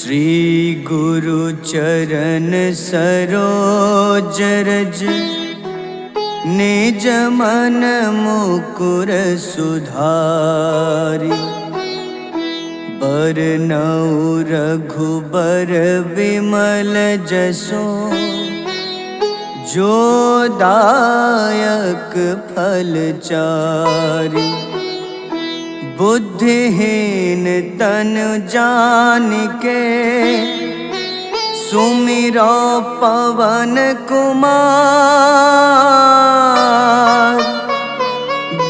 श्री गुरु चरण सरोज रज निज मन मुकुर सुधारि। बरनउँ रघुबर विमल जसो जो दायक फल चारि। बुद्धिहीन तनु जानिके सुमिरो पवन कुमार।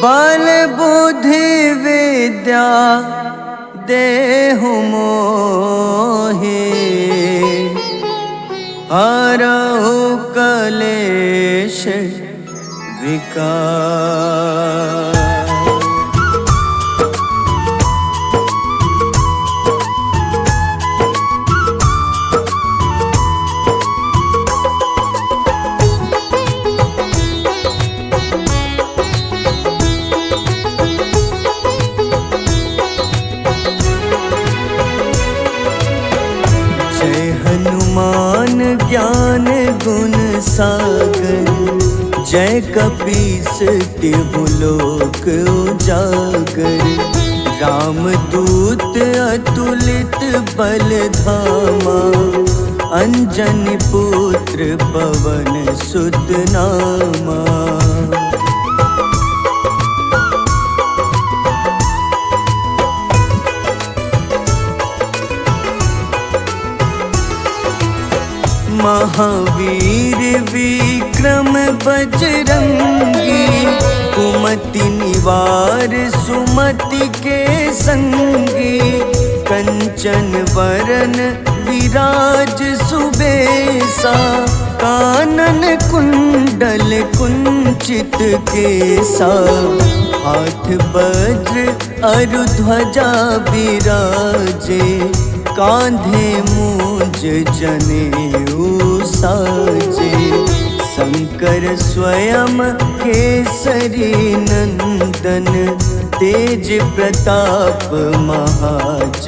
बल बुद्धि विद्या देहु मोहि हरहु कलेश विकार। हनुमान ज्ञान गुण सागर जय कपीस तिहु लोक उजागर। रामदूत अतुलित बल धामा अंजनी पुत्र पवन सुत नामा। महावीर विक्रम बजरंगी कुमति निवार सुमति के संगी। कंचन वरन विराज सुबेसा कानन कुंडल कुंचित केसा। हाथ वज्र अरु ध्वजा बिराजे कांधे मूंज जनेऊ साजे। शंकर स्वयं केसरी नंदन तेज प्रताप महाजगवंदन।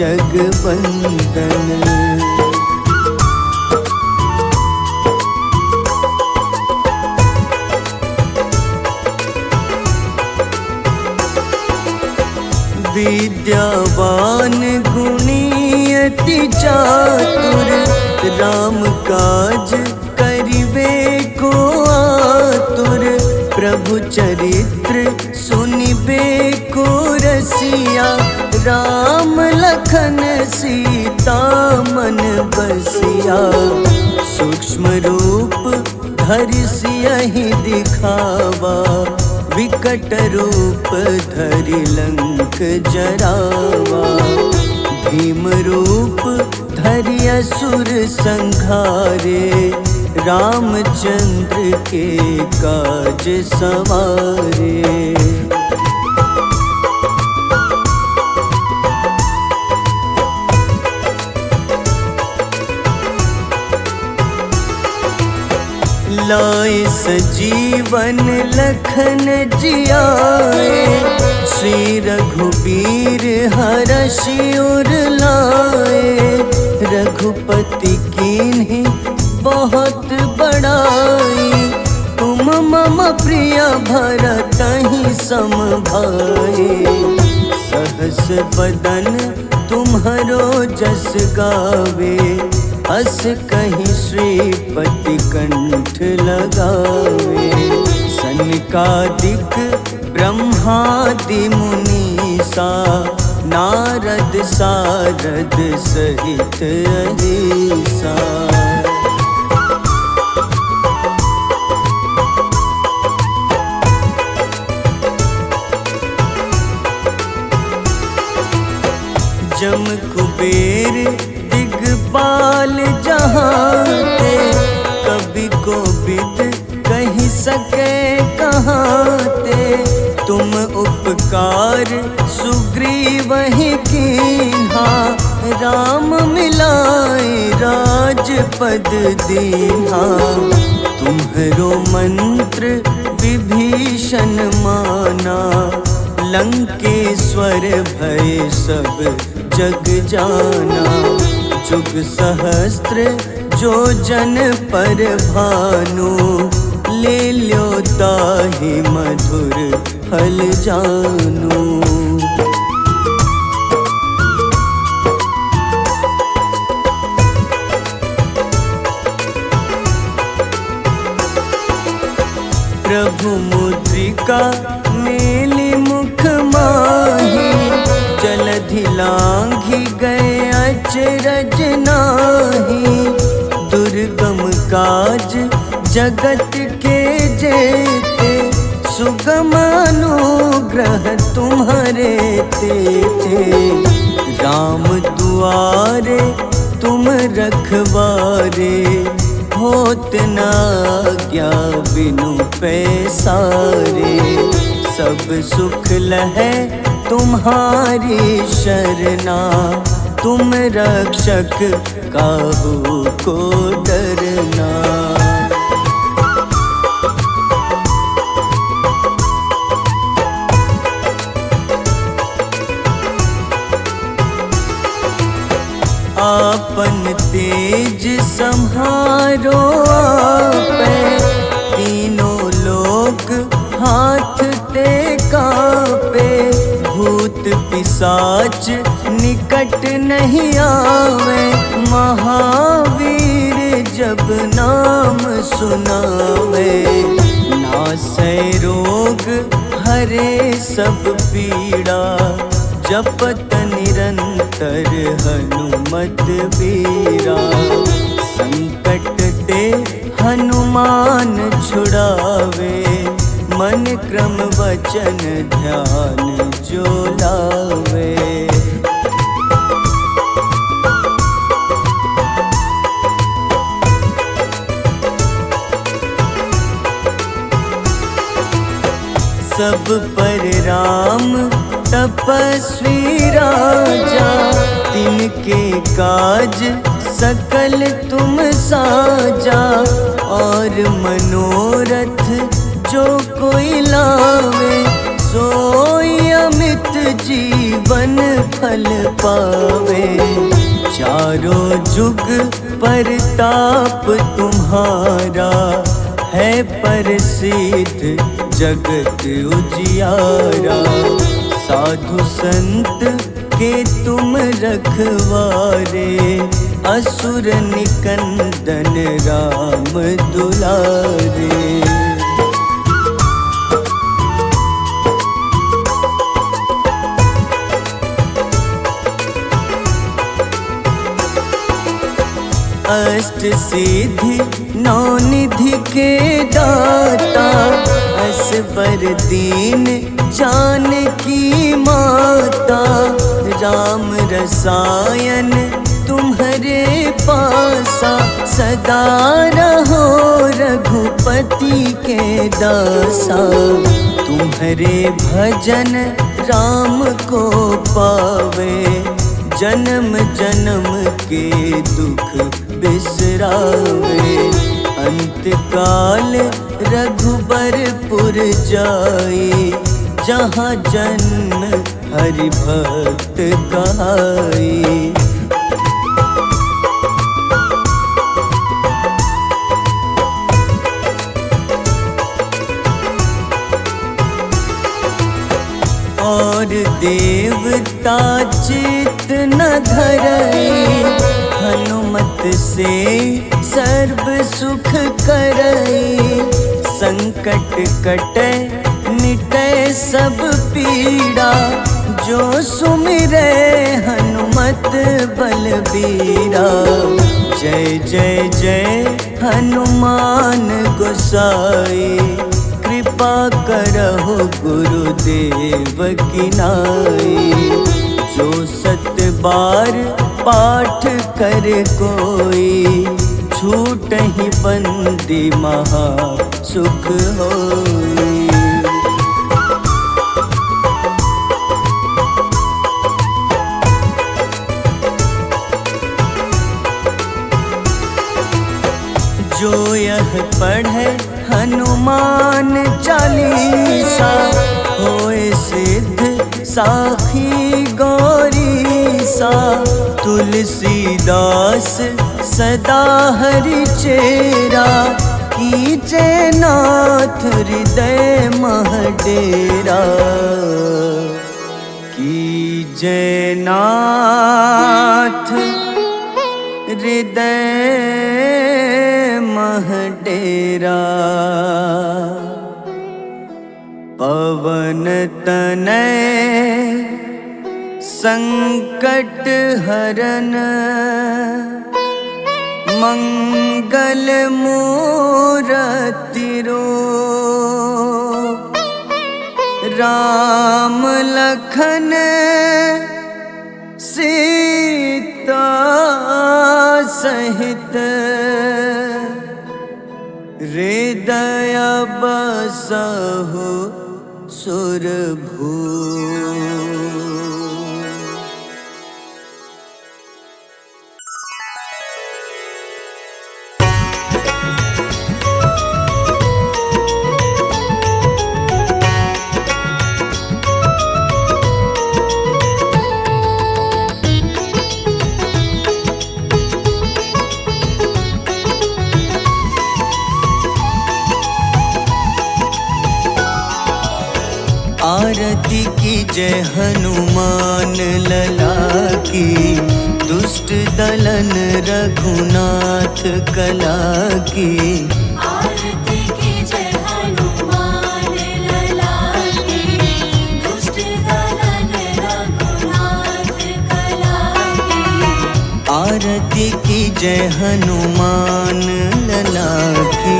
विद्यावान गुणी अति चातुर राम काज करिबे को आतुर। प्रभु चरित्र सुनिबे को रसिया राम लखन सीता मन बसिया। सूक्ष्म रूप धरि सियहि दिखावा विकट रूप धरि लंक जरावा। भीम रूप धरि असुर संहारे रामचंद्र के काज सवारे। लाए सजीवन लखन जियाए श्री रघुबीर हरषि उर लाए। रघुपति कीन्ही बहुत बड़ाई तुम मम प्रिय भरतहि सम भाई। सहस बदन तुम्हरो जस गावे अस कहीं श्रीपति कंठ लगावे। सनकादिक ब्रह्मादि मुनीसा नारद सारद सहित अहिसा। जम कुबेर दिगपाल जहाँते कभी कोविद कही सके कहाँते। तुम उपकार सुग्रीवहि कीन्हा राम मिलाए राजपद दीन्हा। तुम्हरो मंत्र विभीषण माना लंकेश्वर भय सब जग जाना। जुग सहस्त्र जो जन पर भानु, ले ल्यो ताहि मधुर फल जानू। प्रभु मुद्रिका मेली मुख माही, जलधि लांघि गए अचरज नाही। दुर्गम काज जगत के जेते, सुगम अनुग्रह तुम्हारे तेते। राम दुआरे तुम रखवारे, होत न आज्ञा बिनु पैसारे। सब सुख लहै तुम्हारी शरणा, तुम रक्षक काहू को डरना। आपन तेज सम्हारो आपै, तीनों लोक हाथ ते कापे। भूत पिशाच निकट नहीं आवे, महावीर जब नाम सुनावे। नासै रोग हरे सब पीड़ा, जपत निरंतर हनुमत बीरा। संकट ते हनुमान छुड़ावे, मन क्रम वचन ध्यान जो लावे। सब पर राम तपस्वी राजा, तिनके काज सकल तुम साजा। और मनोरथ जो कोई लावे, सोई अमित जीवन फल पावे। चारों जुग परताप तुम्हारा, है प्रसिद्ध जगत उजियारा। साधु संत के तुम रखवारे, असुर निकंदन राम दुलारे। अष्ट सिद्धि नौ निधि के दाता, असबर दीन जानकी माता। राम रसायन तुम्हारे पासा, सदा रहो रघुपति के दासा। तुम्हारे भजन राम को पावे, जन्म जन्म के दुख बिसरावे। अंत काल रघुबरपुर जाई, जहाँ जन्म हरि भक्त कहाई। और देवता चित न धरई, हनुमत से सर्व सुख करई। संकट कटै मिटै सब पीड़ा, जो सुमिरै हनुमत बलबीरा। जय जय जय हनुमान गोसाई, कृपा करहु गुरुदेव की नाई। जो 7 बार पाठ कर कोई, छूटहि बंदी महा सुख होई। जो यह पढ़े हनुमान चालीसा, होए सिद्ध साखी गौरीसा। तुलसीदास सदा हरि चेरा, कीजे नाथ हृदय मह डेरा। कीजे नाथ हृदय मह डेरा। पवन तनय संकट हरन, मंगल मूरति रूप। राम लखन सीता सहित, हृदय बसहु सुरभूप। आरती की जय हनुमान लला की, दुष्ट दलन रघुनाथ कला की। आरती की जय हनुमान लला की, दुष्ट दलन रघुनाथ कला की। आरती की जय हनुमान लला की।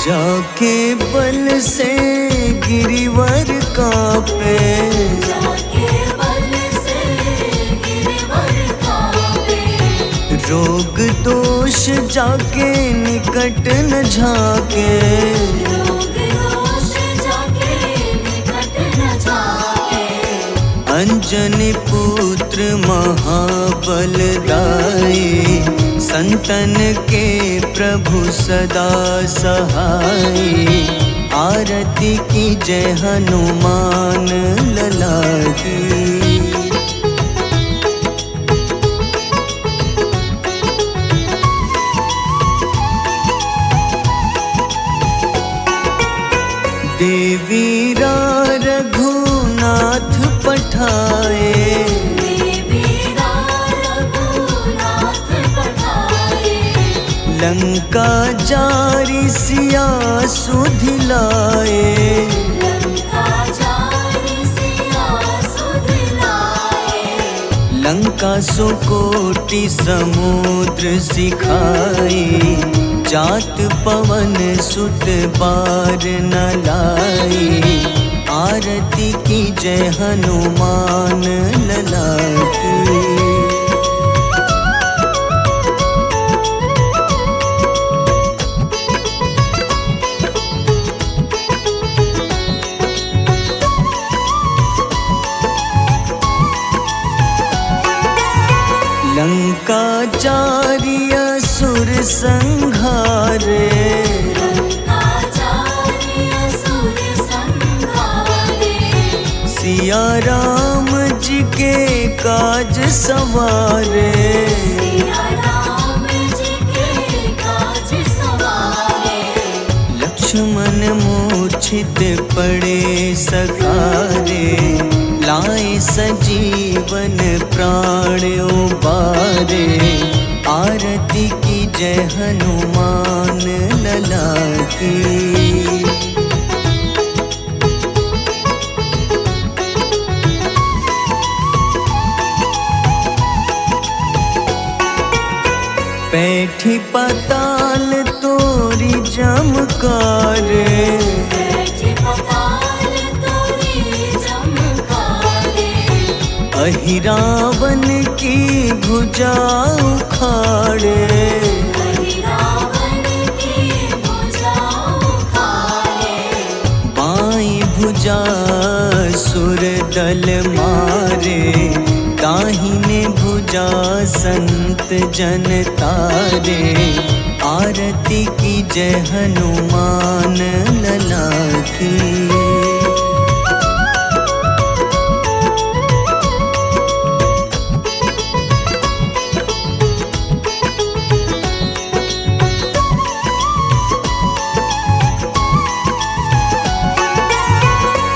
जाके बल से गिरिवर कांपे, जाके बल से गिरिवर कांपे। रोग दोष जाके निकट न झाके। रोग दोष जाके निकट न झाके। अंजनी पुत्र महाबलदाई, संतन के प्रभु सदा सहाय। आरती की जय हनुमान लला की। देवीरा रघुनाथ पठाए, लंका जारी सिया सुधिलाए। लंका सुकोटि समुद्र सिखाए, जात पवन सुत बार न लाए। आरती की जय हनुमान लला की। लंका जारी असुर संहारे, सिया राम जी के काज सवारे। लक्ष्मण मूर्छित पड़े सखारे, लाए सजीवन प्राण उबारे। आरती की जय हनुमान लला की। बैठी पाताल तोरी जमकारे, अहिरावन की भुजा उखाड़े। बाईं भुजा सुर दल मारे, दाहिने भुजा संत जन तारे, आरती की जय हनुमान लला की।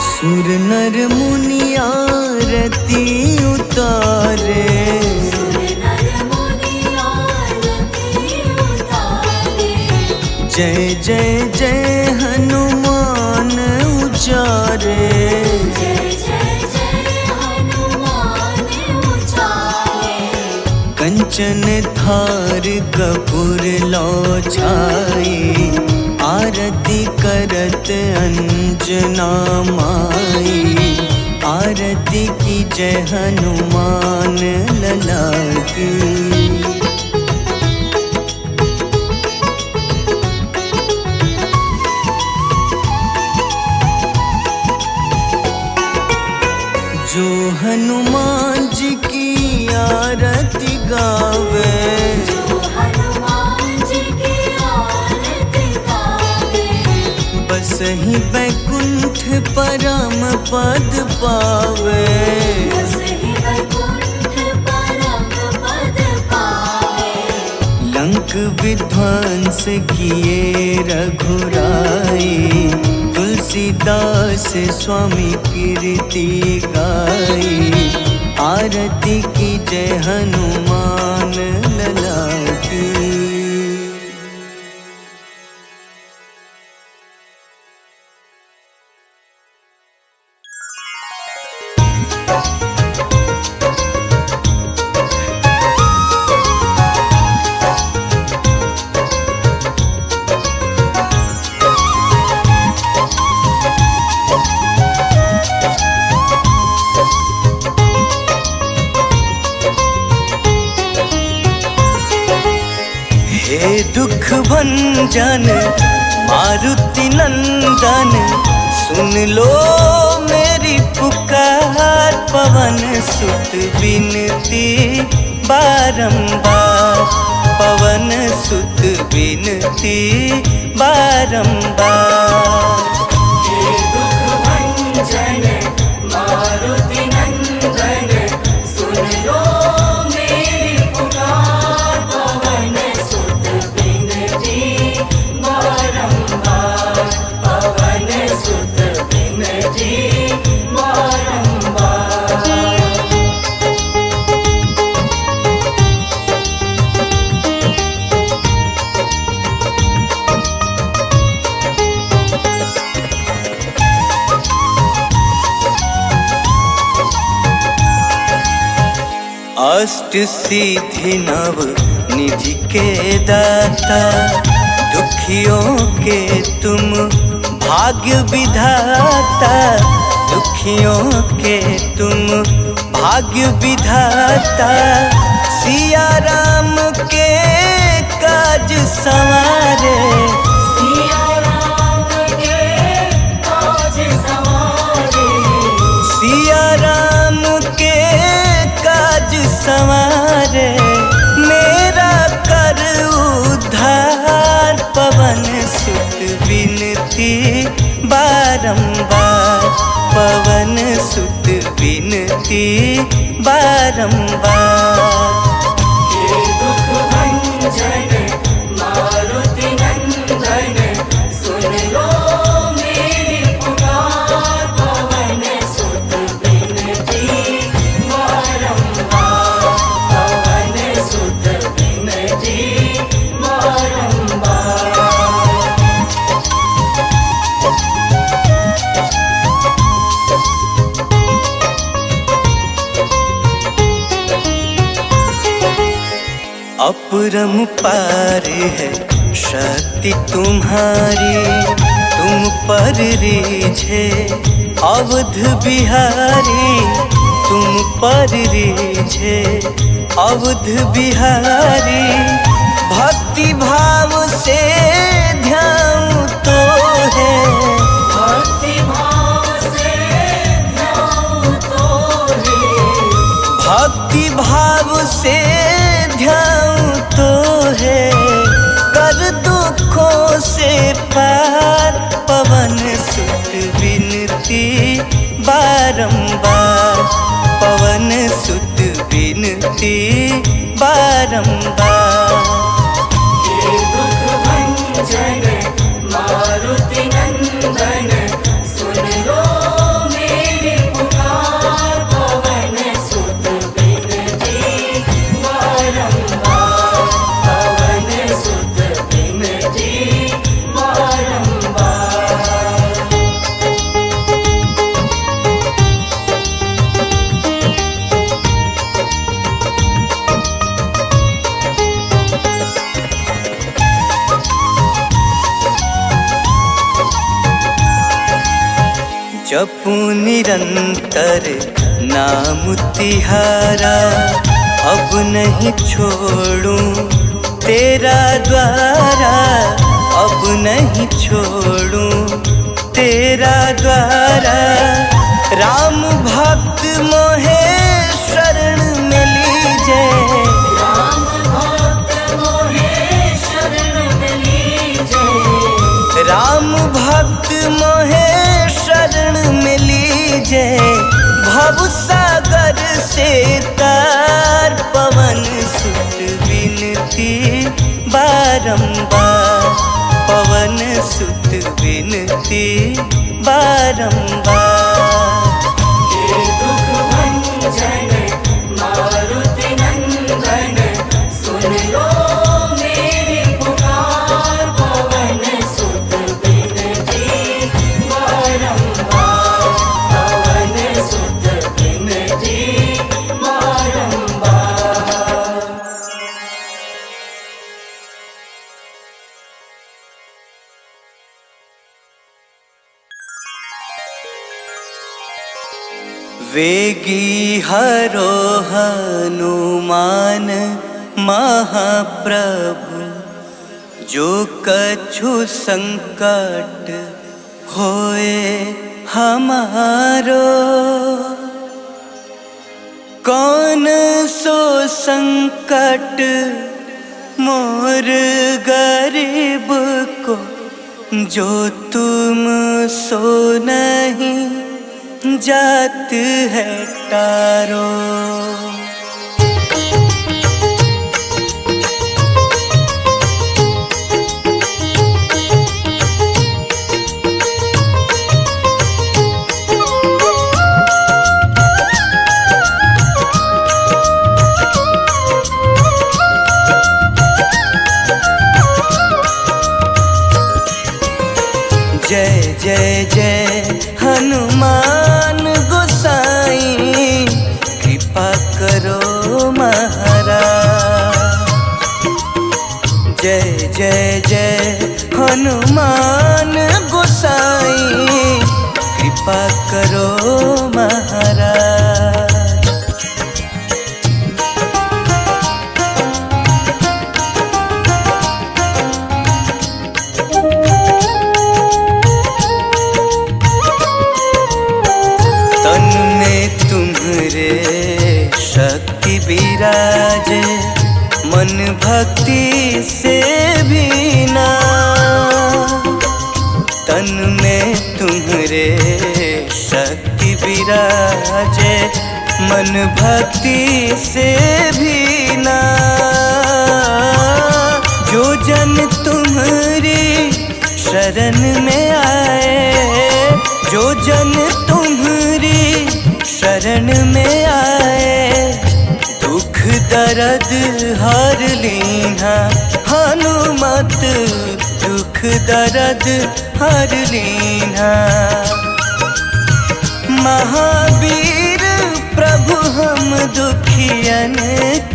सुर नर मुनि आरती उतारे, सुर नर मुनि आरती उतारे। जय जय जय हनुमान उचारे, जय जय जय हनुमान उचारे। कंचन थार कपूर लो छाई, आरती करत अंजना माई। आरती की जय हनुमान लला की। जो हनुमान जी की आरती गावे, जो हनुमान जी की आरती गावे। बस ही बैकुंठ परम पद पावे, बस ही वैकुंठ परम पद पावे। लंक विध्वंस किए रघुराई, तुलसीदास स्वामी कीर्ति गाई। आरती की जय हनुमान लला की। हे दुख भंजन मारुति नंदन, सुन लो मेरी पुकार। पवन सुत बिनती बारंबार, पवन सुत बिनती बारंबार। हे दुख भंजन मारुति नंदन, सुन लो मेरी पुकार। पवन सुत बिनती बारंबार, पवन सुत बिनती बारंबार। अष्ट सिद्धि नव निधि के दाता, दुखियों के तुम भाग्य विधाता। दुखियों के तुम भाग्य विधाता, सिया राम के काज संवारे। सिया राम के काज संवारे, सिया राम के काज संवारे। मेरा कर उद्धार, पवन सुत बिनती बारंबार, पवन सुत बिनती बारंबार। हे दुख भंजन मारुति नंदन, सुन लो मेरी पुकार। पवन सुत बिनती बारंबार, पवन सुत बिनती बारंबार। अपरंपार है शक्ति तुम्हारी, तुम पर रीझे अवध बिहारी। तुम पर रीझे अवध बिहारी। भक्ति भाव से ध्यान तो है, भक्ति भाव से ध्यान तो है। भक्त भक्ति भाव से ध्यान तो है, कर दुखों से पार। पवन सुत विनती बारंबार, पवन सुत विनती बारंबार। हे दुख भंजन मारुति नंदन, सुन लो मेरी पुकार। पवन सुत विनती बारंबार, पवन सुत विनती बारंबार। जपू निरंतर नाम तिहारा, अब नहीं छोड़ूं तेरा द्वारा, अब नहीं छोड़ूं तेरा द्वारा। राम भक्त मोहे शरण में लीजे, राम भक्त मोहे शरण में लीजे, राम भक्त मोहे शरण में लीजे। भव सागर से तार, पवन सुत विनती बारंबार, पवन सुत विनती बारंबार। हे दुख भंजन मारुति नंदन, सुन लो मेरी पुकार। पवन सुत विनती बारंबार, पवन सुत विनती बारंबार। वेगी हरो हनुमान महाप्रभु, जो कछु संकट होए हमारो। कौन सो संकट मोर गरीब को, जो तुम सो नहीं जात है टारो। जय जय जय हनुमान गोसाई, कृपा करो महाराज। जय जय जय हनुमान गोसाई, कृपा करो महाराज। तन में तुम्हारे शक्ति विराजे, मन भक्ति से भी ना। तन में तुम्हारे शक्ति विराजे, मन भक्ति से भी ना। जो जन तुम्हारी शरण में आए, जो जन तुम्हारी शरण में आए, दुख दर्द हर लीना। हनुमत दुख दर्द हर लीना। महावीर प्रभु हम दुखियन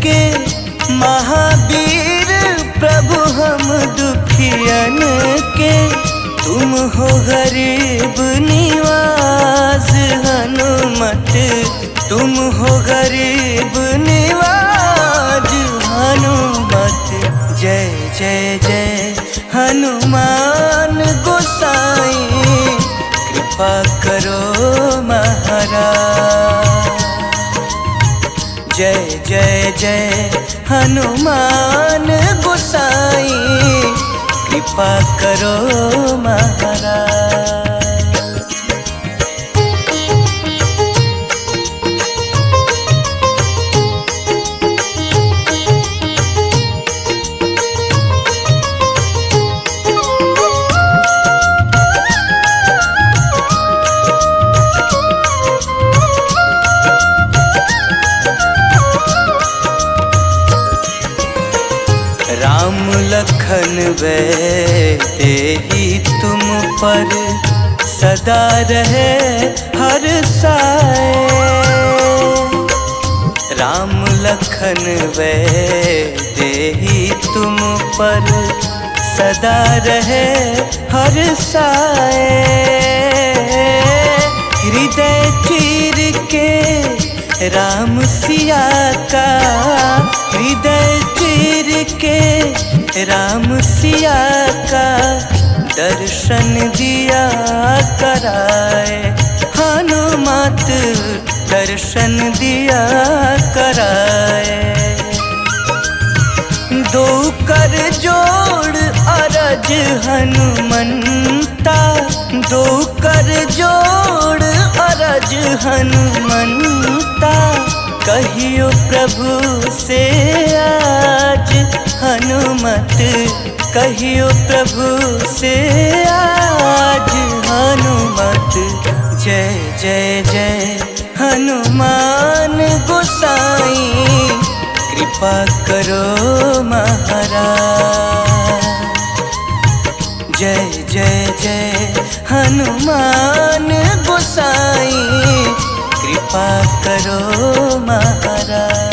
के, महावीर प्रभु हम दुखियन के। तुम हो गरीब निवास हनुमत, तुम हो गरीब निवाज हनुमत। जय जय जय हनुमान गोसाई, कृपा करो महाराज। जय जय जय हनुमान गोसाई, कृपा करो महाराज। राम लखन वे तेहि तुम पर सदा रहे हर साए। राम लखन वे तेहि तुम पर सदा रहे हर साए। हृदय चीर के राम सिया का, हृदय चीर के राम सिया का दर्शन दिया कराए। हनुमत दर्शन दिया कराए। दो कर जोड़ अरज हनुमंता, दो कर जोड़ अरज हनुमंता। कहियो प्रभु से आज हनुमत, कहियो प्रभु से आज हनुमत। जय जय जय हनुमान गोसाई, कृपा करो महाराज। जय जय जय हनुमान गोसाई, कृपा करो महाराज।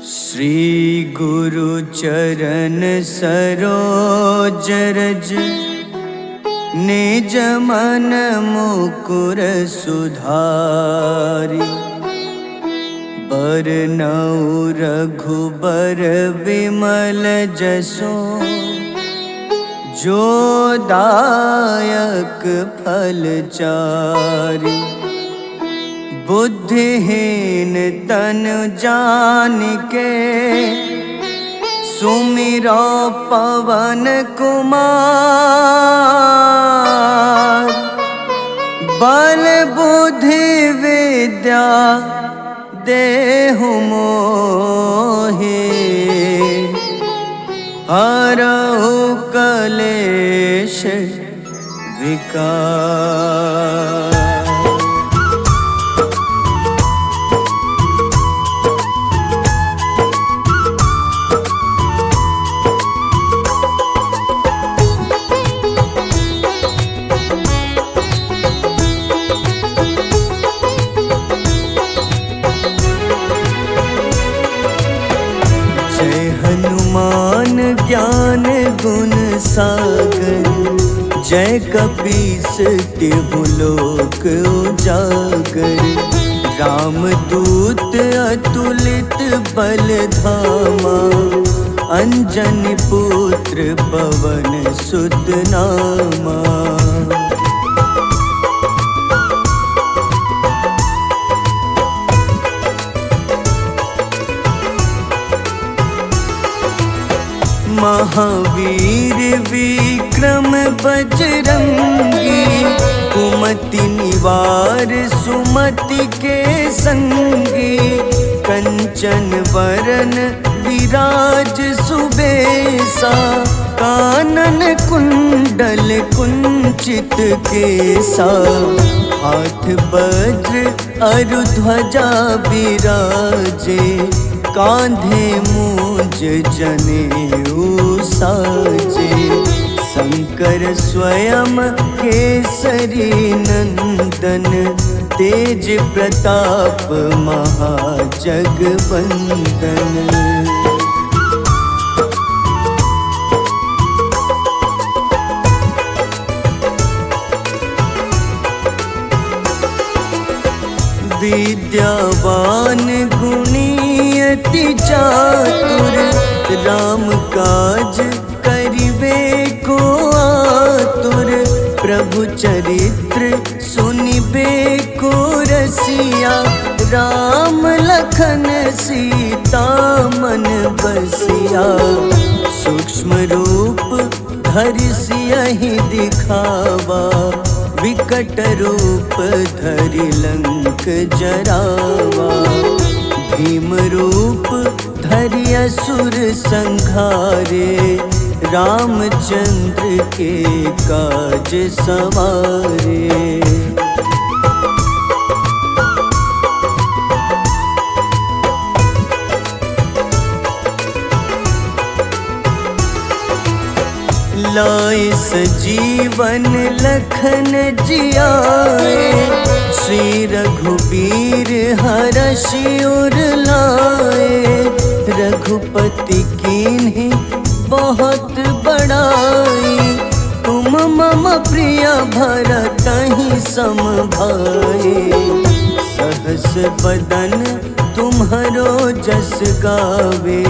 श्री गुरु चरण सरोज रज, निज मन मुकुर सुधारि। बरनउँ रघुबर विमल जसो, जो दायक फल चारि। बुद्धिहीन तनु जानिके, सुमिरो पवन कुमार। बल बुद्धि विद्या देहु मोहि, हरहु कलेश विकार। हनुमान ज्ञान गुण सागर, जय कपीस तिहु लोक उजागर। रामदूत अतुलित बल धामा, अंजनी पुत्र पवन सुत नामा। महावीर विक्रम बजरंगी, कुमति निवार सुमति के संगी। कंचन वरन विराज सुबेसा, कानन कुंडल कुंचित केसा। हाथ वज्र अरु ध्वजा बिराजे, कांधे मूंज जनेऊ साजे। शंकर स्वयं केसरी नंदन, तेज प्रताप महाजगवंदन। विद्यावान गुणी अति चातुर, राम काज करिबे चरित्र सुनिबे को रसिया, राम लखन सीता मन बसिया। सूक्ष्म रूप धरि सियहि दिखावा, विकट रूप धरि लंक जरावा। भीम रूप धरि असुर संहारे, रामचंद्र के काज सवारे। लाए सजीवन लखन जियाए, श्री रघुबीर हरषि उर लाए। रघुपति कीन्ही बहुत बड़ाई, तुम मम प्रिय भरतहि सम भाई। सहस बदन तुम्हरो जस गावे,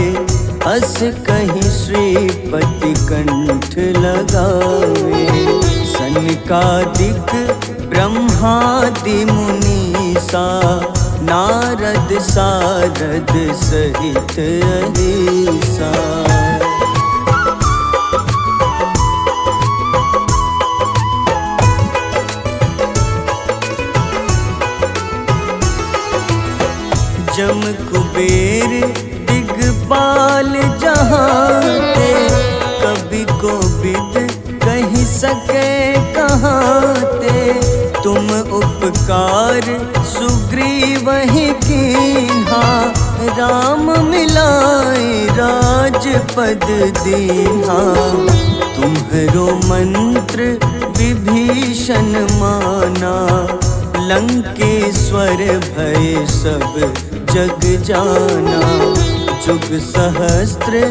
अस कहीं श्रीपति कंठ लगावे। सनकादिक ब्रह्मादि मुनीसा, नारद सारद सहित अहिसा। जम कुबेर दिगपाल जहाते, कवि कोविद कहि सके कहाते। तुम उपकार सुग्रीवहि कीन्हा, राम मिलाए राजपद दीन्हा। तुम्हरो मंत्र विभीषण माना, लंकेश्वर भय सब जग जाना। जुग सहस्त्र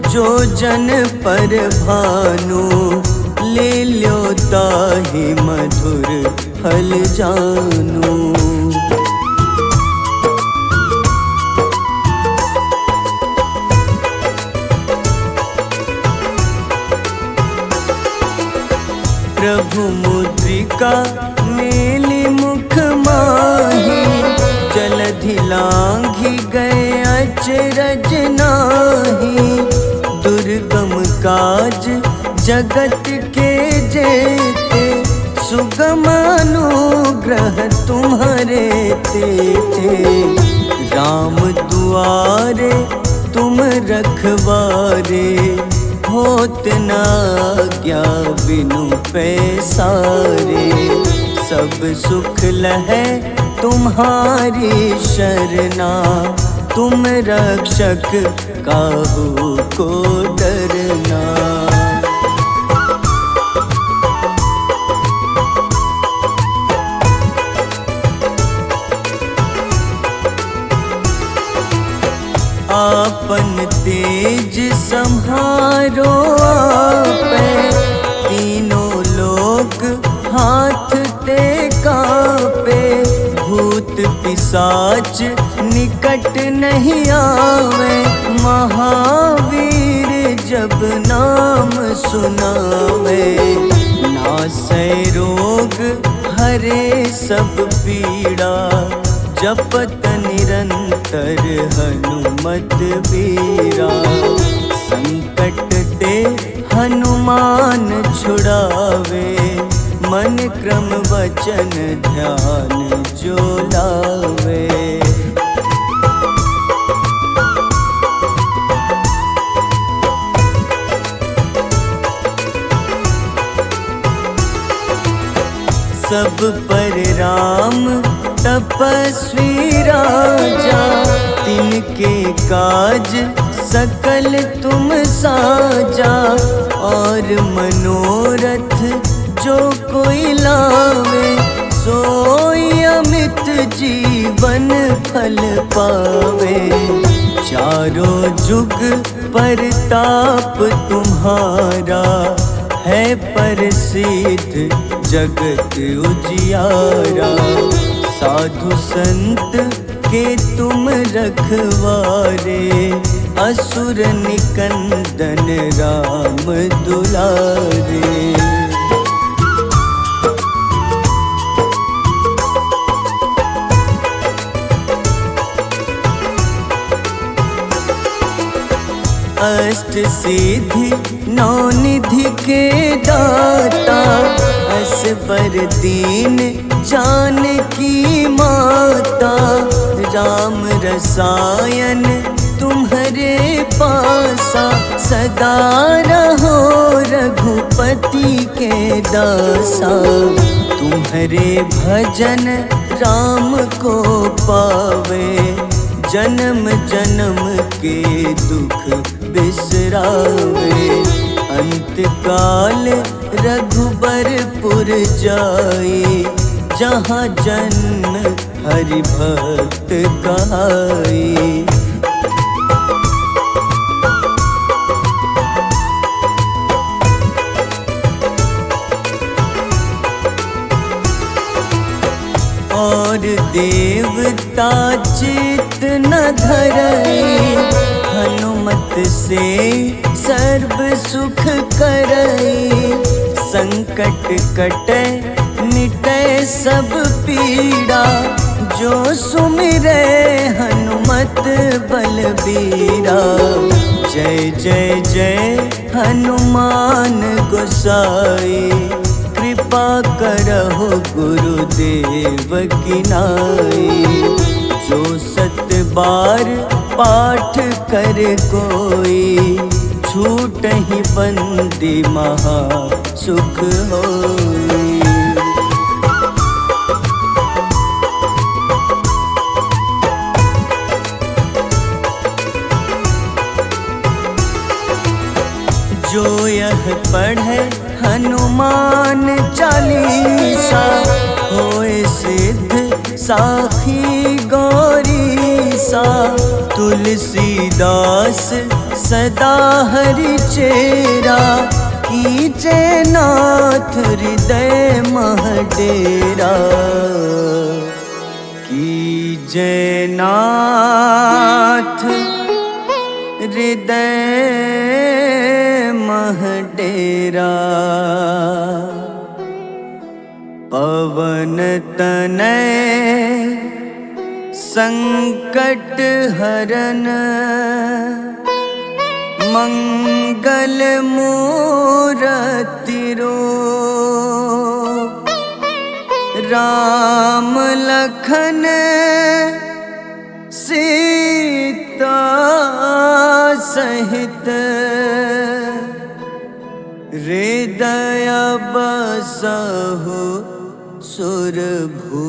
जो जन पर भानु, ले ल्यो ताहि मधुर फल जानू। प्रभु मुद्रिका मेली मुख माही, जलधि लांघि गए अचरज नाही। दुर्गम काज जगत के जेते, सुगम अनुग्रह तुम्हारे तेते। राम दुआरे तुम रखवारे, होत न आज्ञा बिनु पैसारे। सब सुख लहै तुम्हारी शरणा, तुम रक्षक काहू को डरना। आपन तेज सम्हारो आपै, तीनों लोक हाथ ते कापे। भूत पिशाच निकट नहीं आवे, महावीर जब नाम सुनावे। नासै रोग हरे सब पीड़ा, जपत निरंतर हनुमत बीरा। संकट ते हनुमान छुड़ावे, मन क्रम वचन ध्यान जो लावे। सब पर राम तपस्वी राजा, तिनके काज सकल तुम साजा। और मनोरथ जो कोई लावे, सोई अमित जीवन फल पावे। चारों जुग परताप तुम्हारा, है प्रसिद्ध जगत उजियारा। साधु संत के तुम रखवारे, असुर निकंदन राम दुलारे। अष्ट सिद्धि नौ निधि के दाता, असबर दीन जानकी माता। राम रसायन तुम्हारे पासा, सदा रहो रघुपति के दासा। तुम्हारे भजन राम को पावे, जन्म जन्म के दुख बिसरावे। अंत काल रघुबरपुर जाई, जहाँ जन्म हरि भक्त कहाई। और देवता चित न धरई, हनुमत से सर्व सुख करई। संकट कटे मिटे सब पीड़ा, जो सुमिरे हनुमत बलबीरा। जय जय जय हनुमान गोसाई, कृपा करहु गुरुदेव की नाई। जो सत बार पाठ कर कोई, छूटहि बंदी महा सुख होई। जो यह पढ़े हनुमान चालीसा, होए सिद्ध साखी गौरीसा। तुलसीदास सदा हरि चेरा, कीजे नाथ हृदय मह डेरा। कीजे नाथ हृदय मह डेरा। पवन तनय संकट हरन, मंगल मूरति रूप। राम लखन सीता सहित, हृदय बसहु सुरभूप।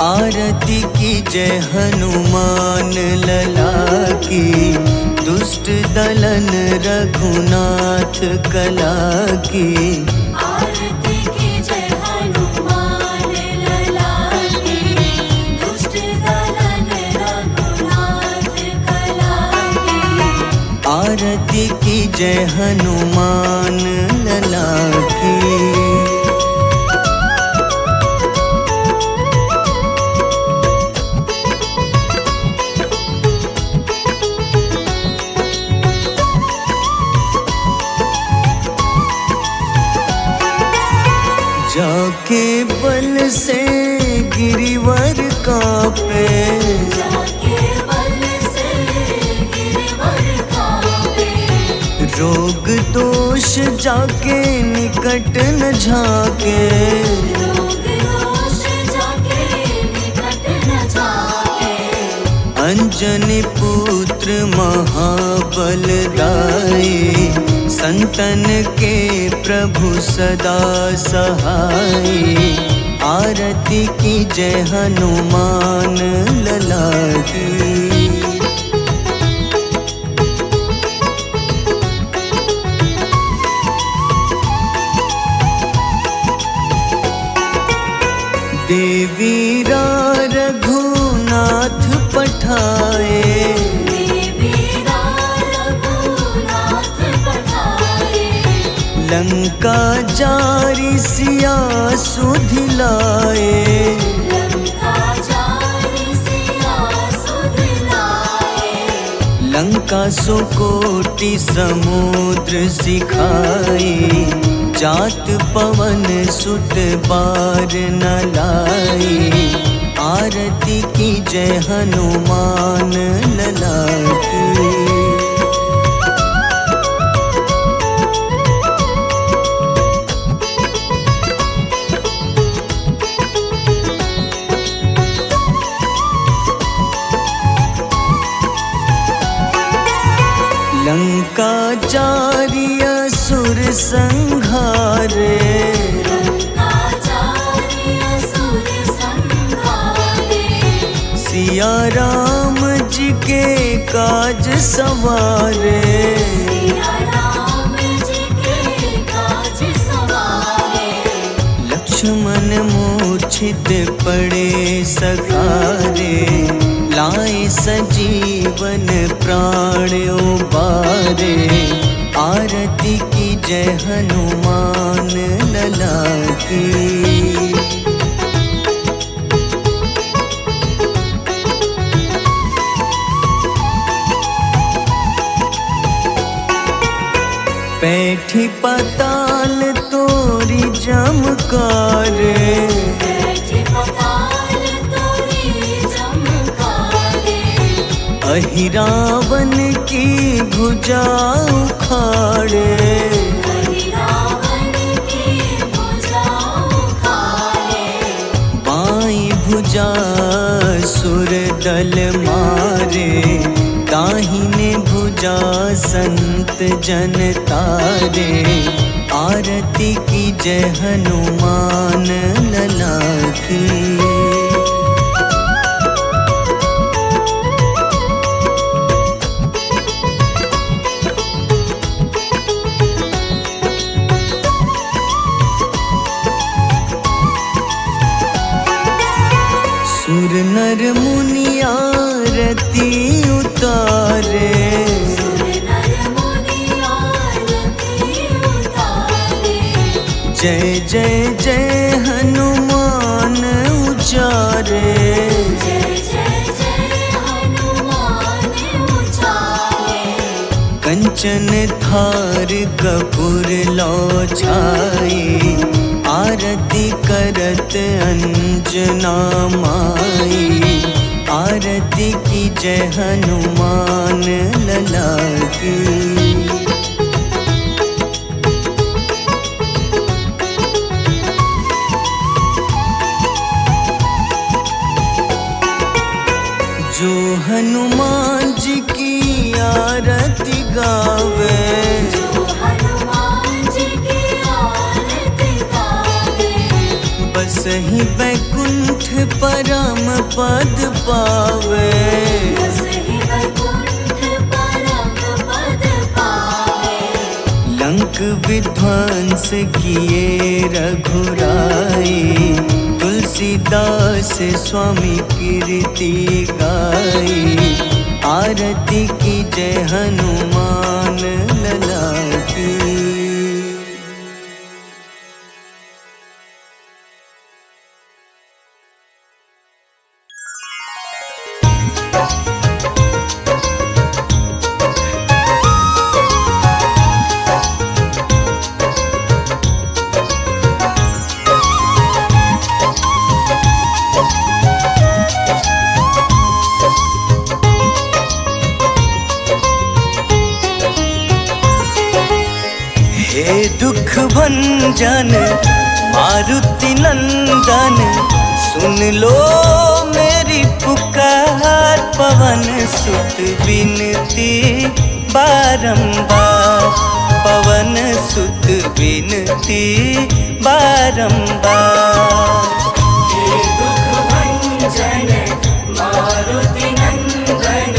आरती की जय हनुमान लला की, दुष्ट दलन रघुनाथ कला की। आरती की जय हनुमान लला की, दुष्ट दलन रघुनाथ कला की। आरती की जय हनुमान लला की। जाके बल से गिरिवर कांपे, जाके बल से गिरिवर कांपे। रोग दोष जाके निकट न झाके, रोग दोष जाके निकट न झाके। अंजनी पुत्र महाबलदाई, संतन के प्रभु सदा सहाय। आरती की जय हनुमान लला की। देवीरा रघुनाथ पठाए, देवीरा रघुनाथ पठाए। लंका जारी सिया सुधिलाए, लंका जारी सिया सुधिलाए। लंका सो कोटि समुद्र सिखाए, जात पवन सुत बार न लाए। आरती की जय हनुमान लला की। लंका जारी असुर संहारे, लंका जारी असुर संहारे। सिया राम जी के काज सवारे, सिया राम जी के काज सवारे। लक्ष्मण मूर्छित पड़े सखारे, लाए सजीवन प्राण उबारे। आरती की जय हनुमान लला की। बैठी पाताल तोरी जमकारे, बैठी पाताल तोरी जमकारे। अहि रावण की भुजा उखाड़े, अहि रावण की भुजा उखाड़े। बाईं भुजा सुर दल मारे, दाहिने भुजा संत जन तारे। आरती की जय हनुमान लला की। सुर नर मुनि आरती उतारे, सुर नर मुनि आरती उतारे। जय जय जय हनुमान उचारे। जय जय जय हनुमान उचारे। कंचन थार कपूर लो छाए, आरती करत अंजना माई। आरती की जय हनुमान लला की। जो हनुमान जी की आरती गावे, जो हनुमान जी की आरती गावे। बस ही वैकुंठ परम पद पावे। बस ही वैकुंठ परम पद पावे। लंक विध्वंस किए रघुराई, तुलसीदास स्वामी कीर्ति गाई। आरती की जय हनुमान लला की। हे दुख भंजन मारुति नंदन, सुन लो मेरी पुकार। पवन सुत विनती बारंबार, पवन सुत विनती बारंबार। हे दुख भंजन मारुति नंदन,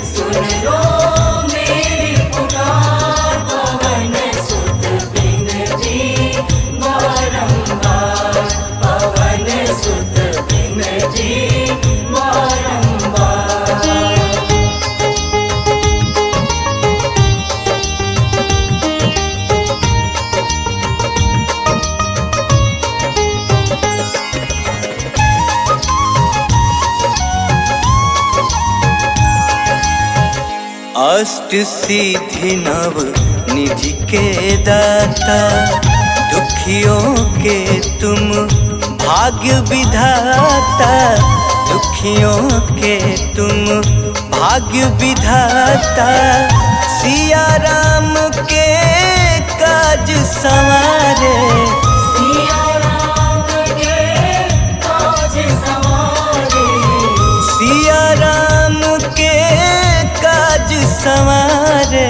सुन लो मेरी पुकार। पवन सुत विनती बारंबार, पवन सुत विनती बारंबार। अष्ट सिद्धि नव निधि के दाता, दुखियों के तुम भाग्य विधाता, दुखियों के तुम भाग्य विधाता। सिया राम के काज संवारे, सिया राम के काज संवारे, सिया राम के काज संवारे।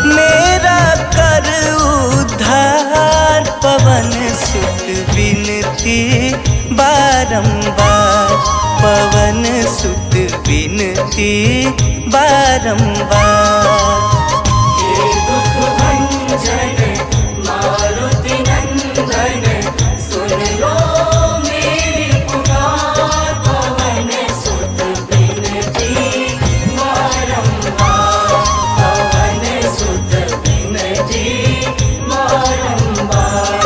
मेरा कर उद्धार, पवन सुत विनती बारंबार, पवन सुत विनती बारंबार। हे दुख भंजन मारुति नंदन, सुन लो मेरी पुकार, पवन सुत विनती बारंबार, पवन सुत विनती बारंबार।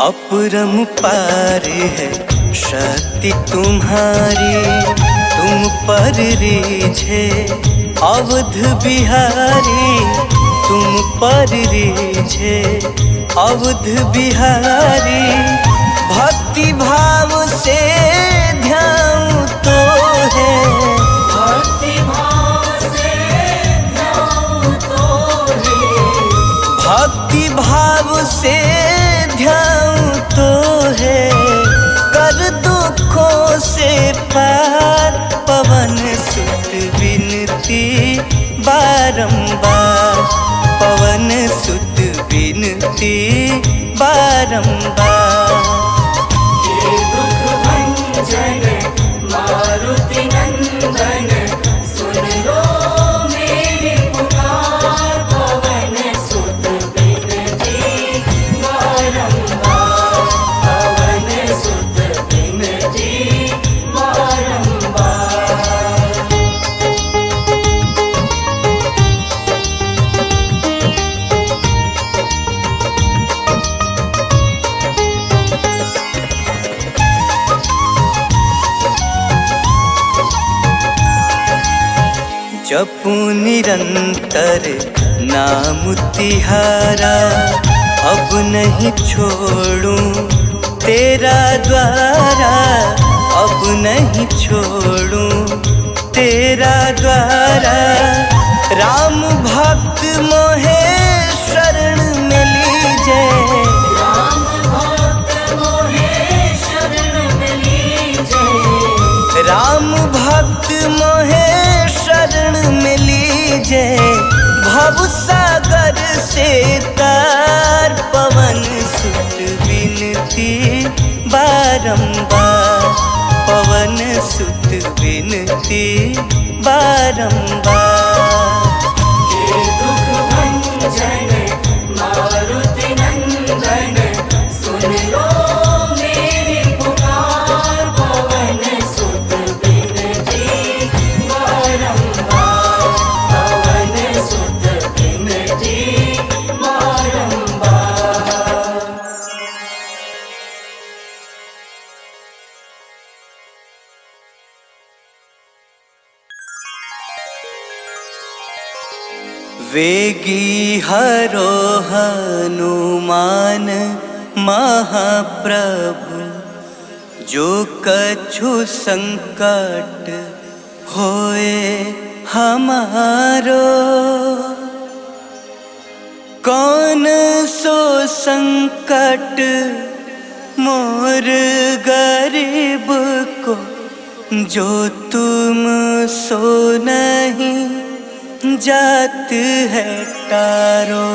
अपरंपार है शक्ति तुम्हारी, तुम पर रीझे अवध बिहारी, तुम पर रीझे अवध बिहारी। भक्ति भाव से ध्यान तो है, भक्ति भाव से ध्यान तो है, भक्ति भाव से ध्यान तो है। कर दुखों से पार, पवन सुत विनती बारंबार, पवन सुत विनती बारंबार। हे दुख भंजन मारुति नंदन, सुन लो मेरी पुकार, पवन सुत विनती बारंबार, पवन सुत विनती बारंबार। जपू निरंतर नाम तिहारा, अब नहीं छोड़ूं तेरा द्वारा, अब नहीं छोड़ूं तेरा द्वारा। राम भक्त मोहे शरण में लीजे, राम भक्त मोहे शरण में लीजे, राम भक्त मोहे शरण में लीजे। भव सागर से तार, पवन सुत विनती बारंबार, पवन सुत विनती बारंबार। हे दुख भंजन मारुति नंदन, सुन लो मेरी पुकार, पवन सुत विनती बारंबार, पवन सुत विनती बारंबार। वेगी हरो हनुमान महाप्रभु, जो कछु संकट होए हमारो। कौन सो संकट मोर गरीब को, जो तुम सो नहीं जात है तारो।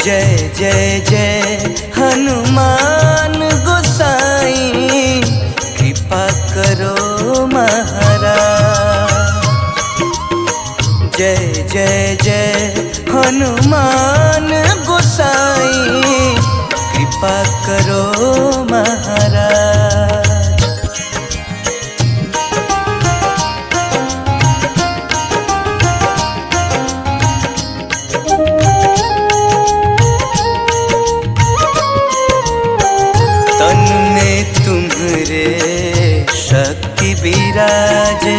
जय जय जय हनुमान गोसाई, कृपा करो जय हनुमान गोसाई, कृपा करो महाराज। तन में तुम्हारे शक्ति विराजे,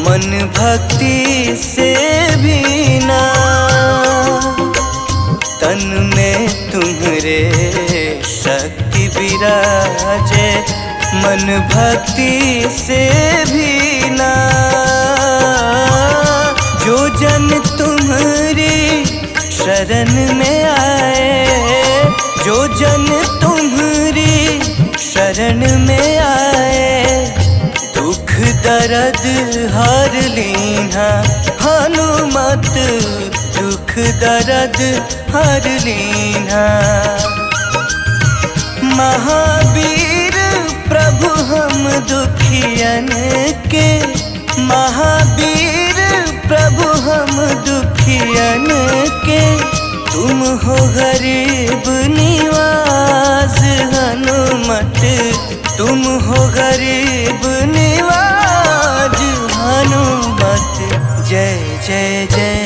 मन भक्ति से भी ना। तन में तुम्हारे शक्ति विराजे, मन भक्ति से भी ना। जो जन तुम्हारी शरण में आए, जो जन तुम्हारी शरण में आए, दुख दर्द हर लीना। हनुमत दुख दर्द हर लीना। महावीर प्रभु हम दुखियन के, महावीर प्रभु हम दुखियन के, तुम हो गरीब निवास। हनुमत तुम हो गरीब निवाज। हनुमत जय जय जय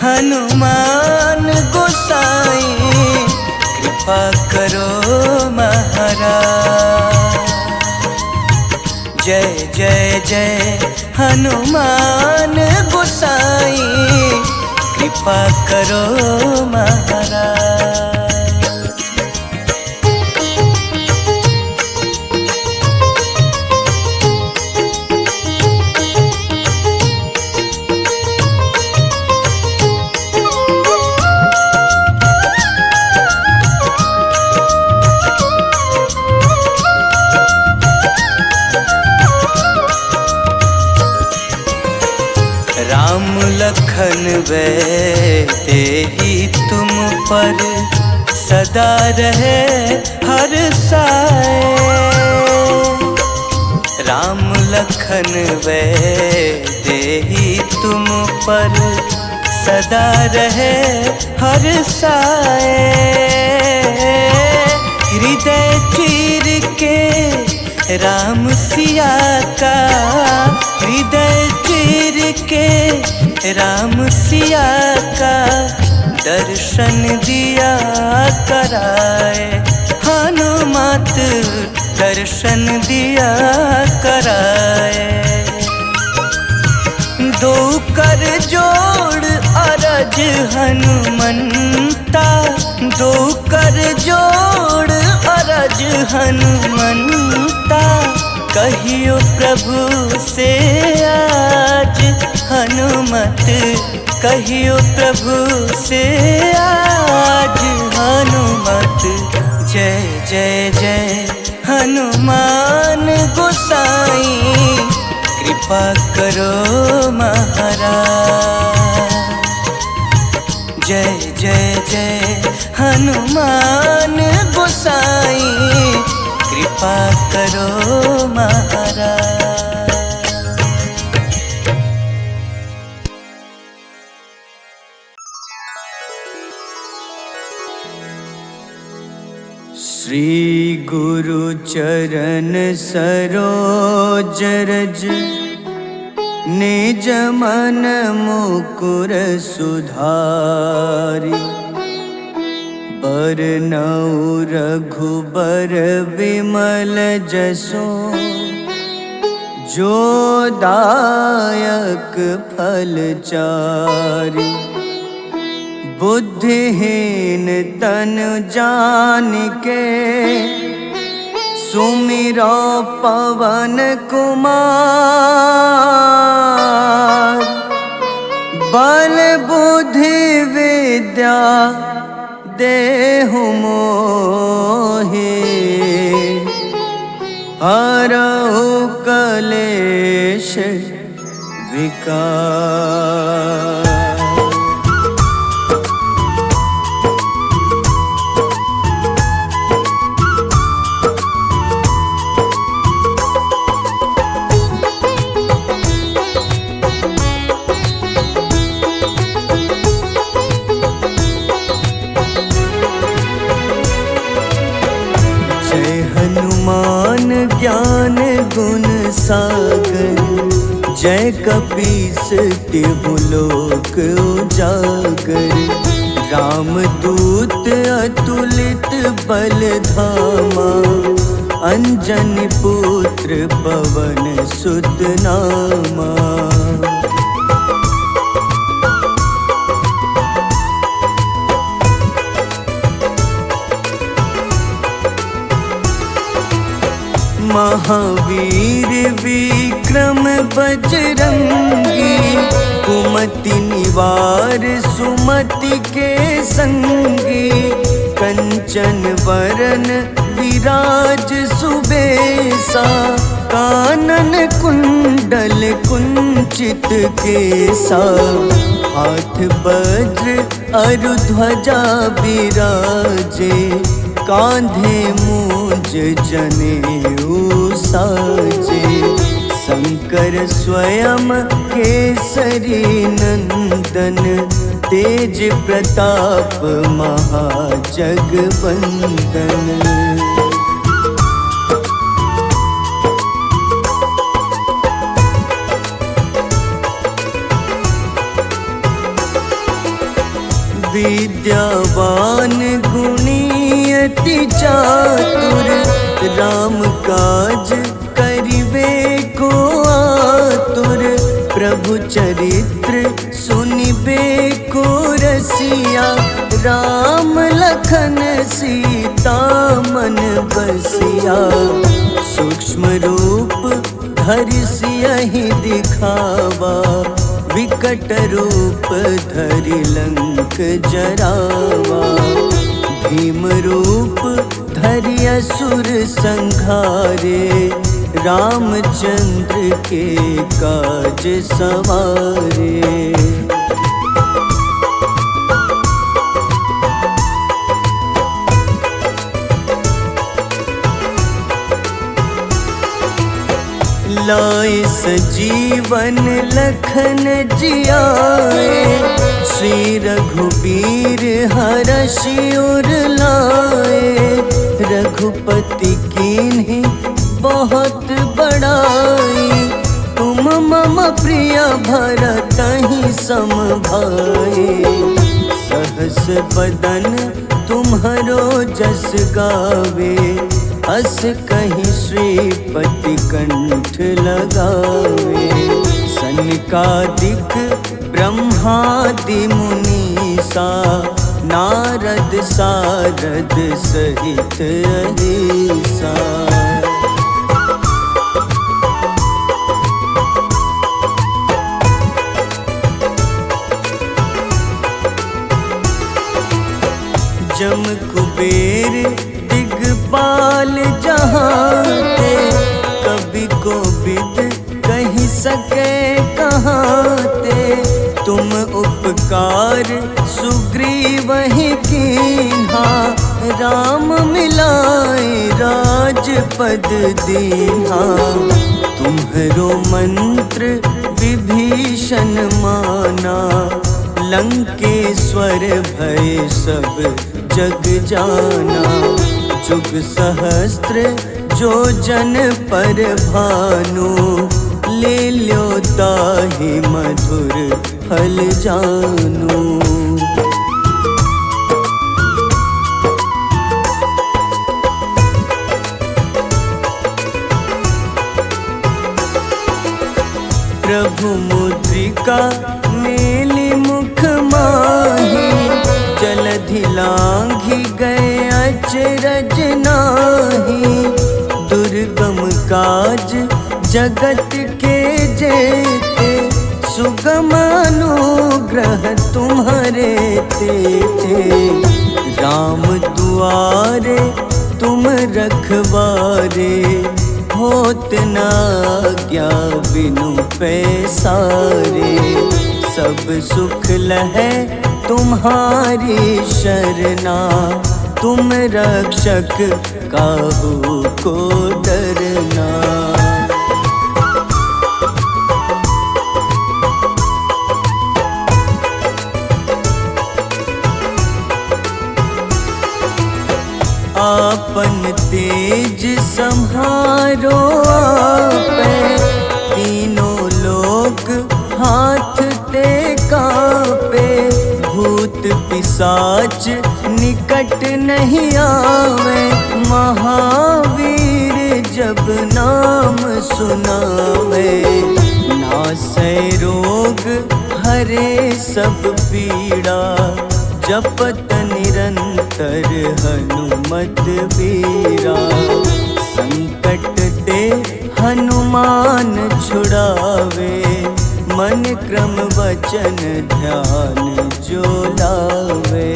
हनुमान गोसाई, कृपा करो महाराज। जय जय जय हनुमान गोसाई, कृपा करो महाराज। राम लखन वे तेहि तुम पर, सदा रहे हर साए। राम लखन वे तेहि तुम पर, सदा रहे हर साए। हृदय चीर के राम सिया का, हृदय चीर के राम सिया का, दर्शन दिया कराए। हनुमत दर्शन दिया कराए। दो कर जोड़ अरज हनुमंता, दो कर जोड़ अरज हनुमंता, कहियो प्रभु से आज। हनुमत कहियो प्रभु से आज। हनुमत जय जय जय हनुमान गोसाई, कृपा करो महाराज। जय जय जय हनुमान गोसाई, कृपा करो महाराज। श्री गुरु चरण सरोज रज, निज मन मुकुर सुधारी। बरनउँ रघुबर विमल जसो, जो दायक फल चारि। बुद्धिहीन तनु जानिके, सुमिरो पवन कुमार। बल बुद्धि विद्या देहु मोहि, हरहु कलेश विकार। ज्ञान गुण सागर, जय कपीस तिहु लोक उजागर। रामदूत अतुलित बल धामा, अंजनी पुत्र पवन सुत नामा। महावीर विक्रम बजरंगी, कुमति निवार सुमति के संगी। कंचन वरन विराज सुबेसा, कानन कुंडल कुंचित केसा। हाथ वज्र अरु ध्वजा बिराजे, कांधे मूंज जनेऊ साजे। शंकर स्वयं केसरी नंदन, तेज प्रताप महाजगवंदन। विद्यावान गुणी अति चातुर, राम काज करिबे को आतुर। प्रभु चरित्र सुनिबे को रसिया, राम लखन सीता मन बसिया। सूक्ष्म रूप धरि सियहि दिखावा, विकट रूप धरि लंक जरावा। भीम रूप धरि असुर संहारे, रामचंद्र के काज सवारे। लाए सजीवन लखन जियाए, श्री रघुबीर हरषि उर लाए। रघुपति कीन्ही बहुत बड़ाई, तुम मम प्रिय भरतहि सम भाई। सहस बदन तुम्हरो जस गावे, अस कहीं श्रीपति कंठ लगावे। सनकादिक ब्रह्मादि मुनीसा, नारद सारद सहित अहिसा। जम कुबेर दिगपाल जहाँते, कवि कोविद कहि सके कहाँते। तुम उपकार सुग्रीवहि कीन्हा, राम मिलाए राजपद दीन्हा। तुम्हरो मंत्र विभीषण माना, लंकेश्वर भय सब जग जाना। जुग सहस्त्र जो जन पर भानु, ले ल्यो ताहि मधुर फल जानू। प्रभु मुद्रिका मेली मुख माही, जलधि लांघि गए अचरज नाही। दुर्गम काज जगत के जेते, सुगम अनुग्रह तुम्हारे तेते। राम दुआरे तुम रखवारे, होत न आज्ञा बिनु पैसारे। सब सुख लहै तुम्हारी शरणा, तुम रक्षक काहू को डरना। आपन तेज संहारो आपे, तीनों लोग हाथ टेका पे। भूत पिशाच निकट नहीं आवे, महावीर जब नाम सुनावे। नासै रोग हरे सब पीड़ा, जपत निरंतर हनुमत बीरा। संकट ते हनुमान छुड़ावे, मन क्रम वचन ध्यान जो लावे।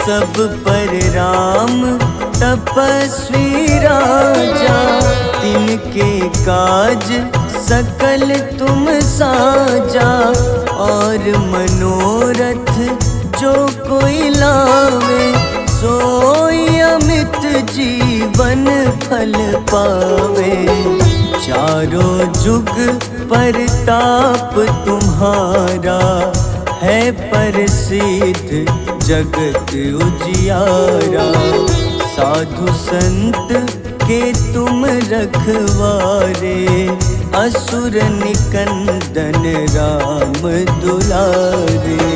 सब पर राम तपस्वी राजा, तिनके काज सकल तुम साजा। और मनोरथ जो कोई लावे, सोई अमित जीवन फल पावे। चारों जुग परताप तुम्हारा, है प्रसिद्ध जगत उजियारा। साधु संत के तुम रखवारे, असुर निकंदन राम दुलारे।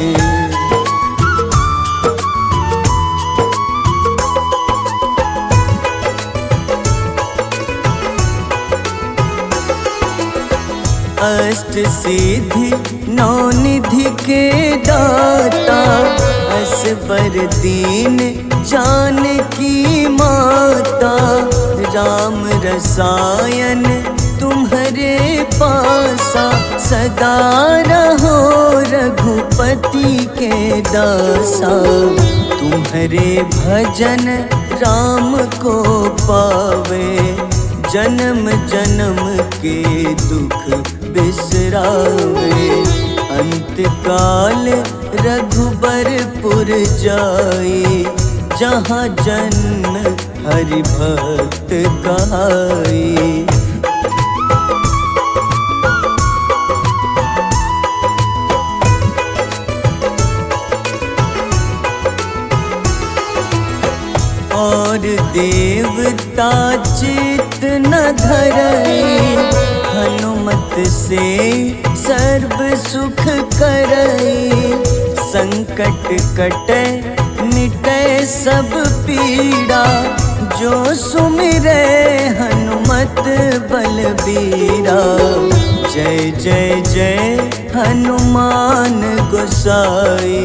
अष्ट सिद्धि नौ निधि के दाता, असबर दीन जानकी माता। राम रसायन तुम्हारे पासा, सदा रहो रघुपति के दासा। तुम्हारे भजन राम को पावे, जन्म जन्म के दुख बिसरावे। अंत काल रघुबरपुर जाई, जहाँ जन्म हरि भक्त कहाई। और देवता चित न धरई, हनुमत से सर्व सुख करई। संकट कटे मिटे सब पीड़ा, जो सुमिरे हनुमत बलबीरा। जय जय जय हनुमान गोसाई,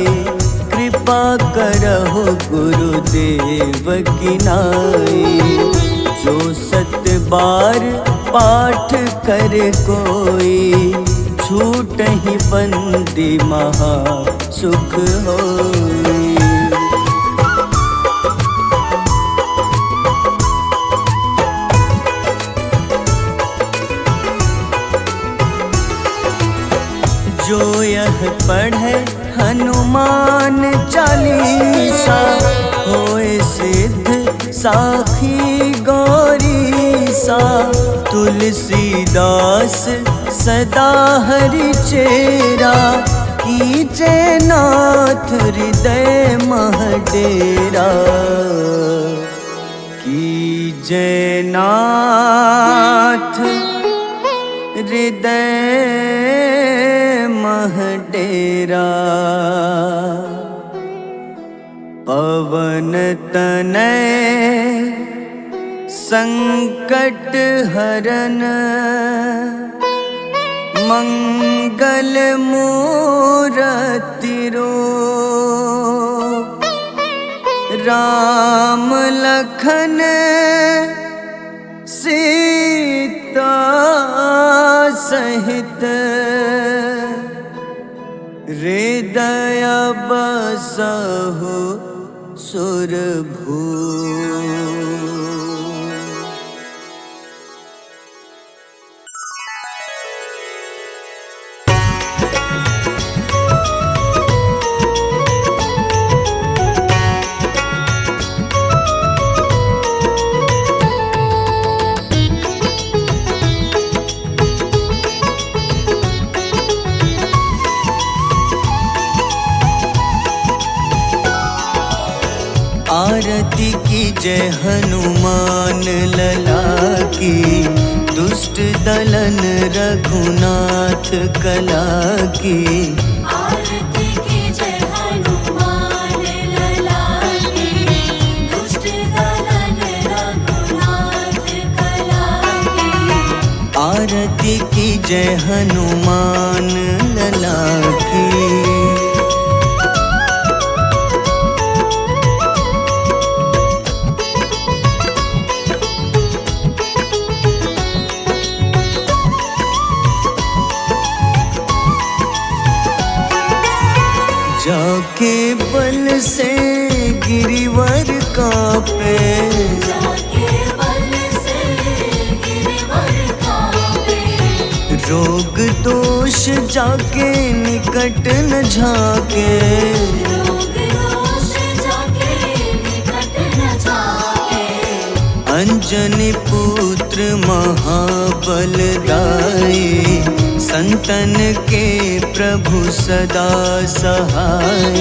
कृपा करहु गुरुदेव की नाई। जो सत बार पाठ कर कोई, छूटहि बंदी महा सुख होई। जो यह पढ़े हनुमान चालीसा, होए सिद्ध साखी गौरीसा। तुलसीदास सदा हरि चेरा, कीजे नाथ हृदय मह डेरा। कीजे नाथ हृदय मह डेरा। पवन तनय संकट हरन, मंगल मूरति रूप। राम लखन सीता सहित, हृदय बसहु सुरभूप। जय हनुमान लला की, दुष्ट दलन रघुनाथ कला की। आरती कीजय हनुमान लला की, दुष्ट दलन रघुनाथ कला की। आरती की जय हनुमान लला की। जाके बल से गिरिवर कांपे, जाके बल से गिरिवर कांपे। रोग दोष जाके निकट न झाके, रोग दोष जाके निकट न जाके। अंजनी पुत्र महाबलदाई, संतन के प्रभु सदा सहाय।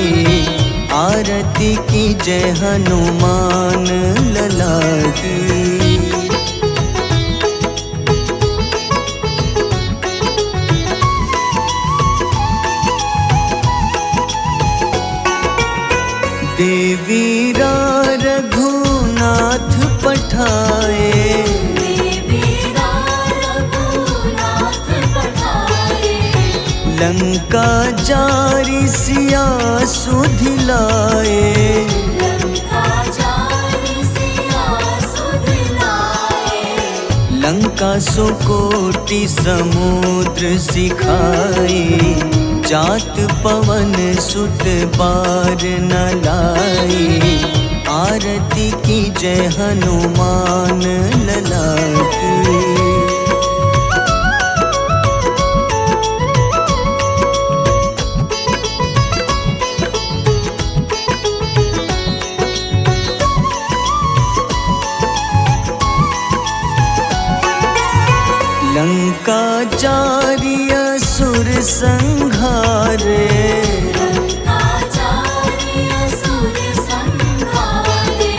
आरती की जय हनुमान लला की। देवीरा रघुनाथ पठाए, देवीरा रघुनाथ पठाए। लंका जारी सिया सुधिलाए, लंका जारी सिया सुधिलाए। लंका सुकोटि समुद्र सिखाए। जात पवन सुत बार न लाए। आरती की जय हनुमान लला की। लंका जारी असुर संघारे, लंका जारी असुर संघारे।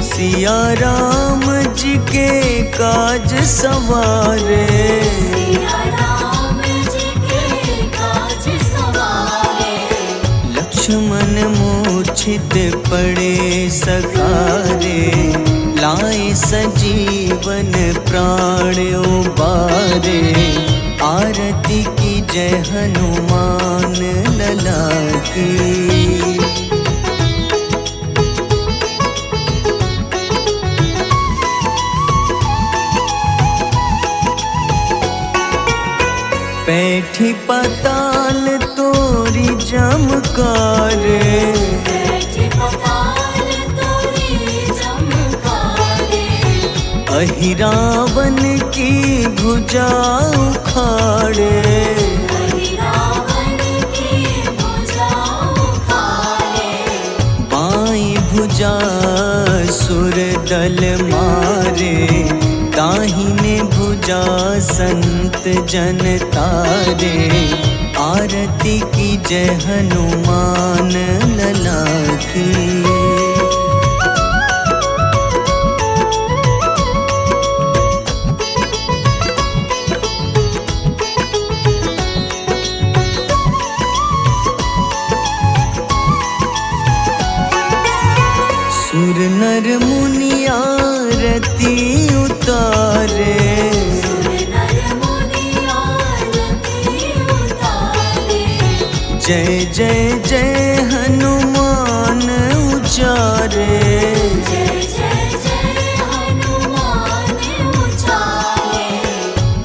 सिया राम जी के काज सवारे, सिया राम जी के काज सवारे। लक्ष्मण मूर्छित पड़े सकारे। लाए सजीवन प्राण उबारे। आरती की जय हनुमान लला की। बैठी पाताल तोरी जमकारे, बैठी पाताल तोरी जमकारे। अहिरावन की भुजा उखाड़े, अहिरावन की भुजा उखाड़े। बाईं भुजा सुर दल मारे। दाहिने भुजा संत जन तारे। आरती की जय हनुमान लला की। सुर नर मुनि आरती उतारे। सुर नर मुनि आरती उतारे। जय जय जय हनुमान उचारे। जय जय जय हनुमान उचारे।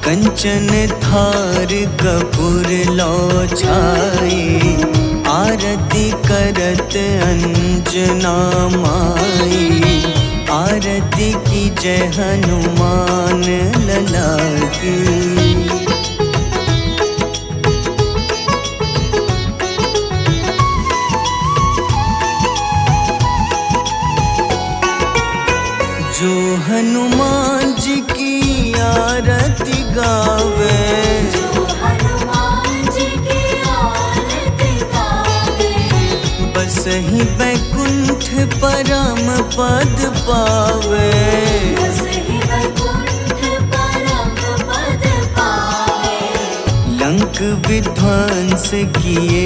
कंचन थार कपूर लो छाए। आरती करत अंजना माई। आरती की जय हनुमान लला की। जो हनुमान जी की आरती गावे। जो हनुमान जी की आरती गावे। बस ही बैकुंठ परम पद पावे। बसहि वैकुंठ परम पद पावे। लंक विध्वंस किए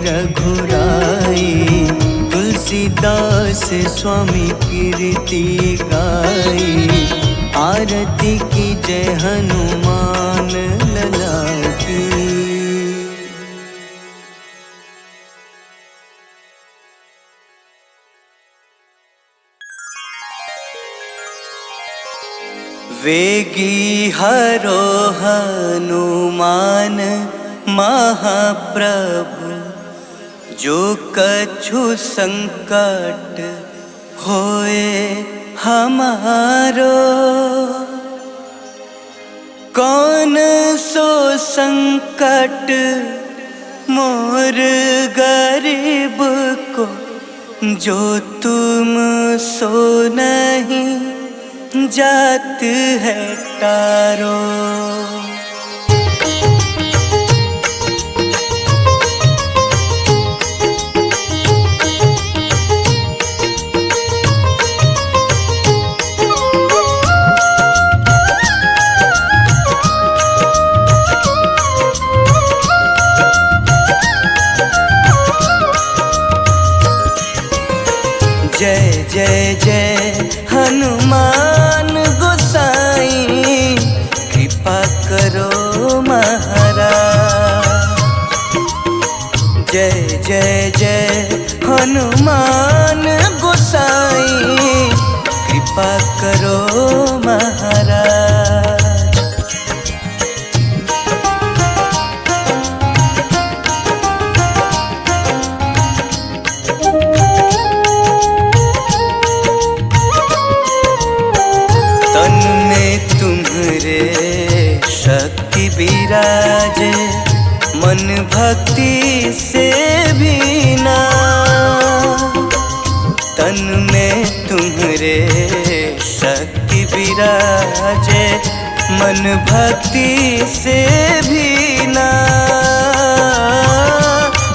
रघुराई, तुलसीदास स्वामी कीर्ति गाई। आरती की जय हनुमान लला की। वेगी हरो हनुमान महाप्रभु, जो कछु संकट होए हमारो। कौन सो संकट मोर गरीब को, जो तुम सो नहीं जात है तारो। जय जय जय हनुमान गोसाई, कृपा करो महाराज। जय जय जय हनुमान गोसाई, कृपा करो महाराज। तन में तुम्हारे शक्ति विराजे, मन भक्ति से भीना। तन में तुम्हारे शक्ति विराजे, मन भक्ति से भीना।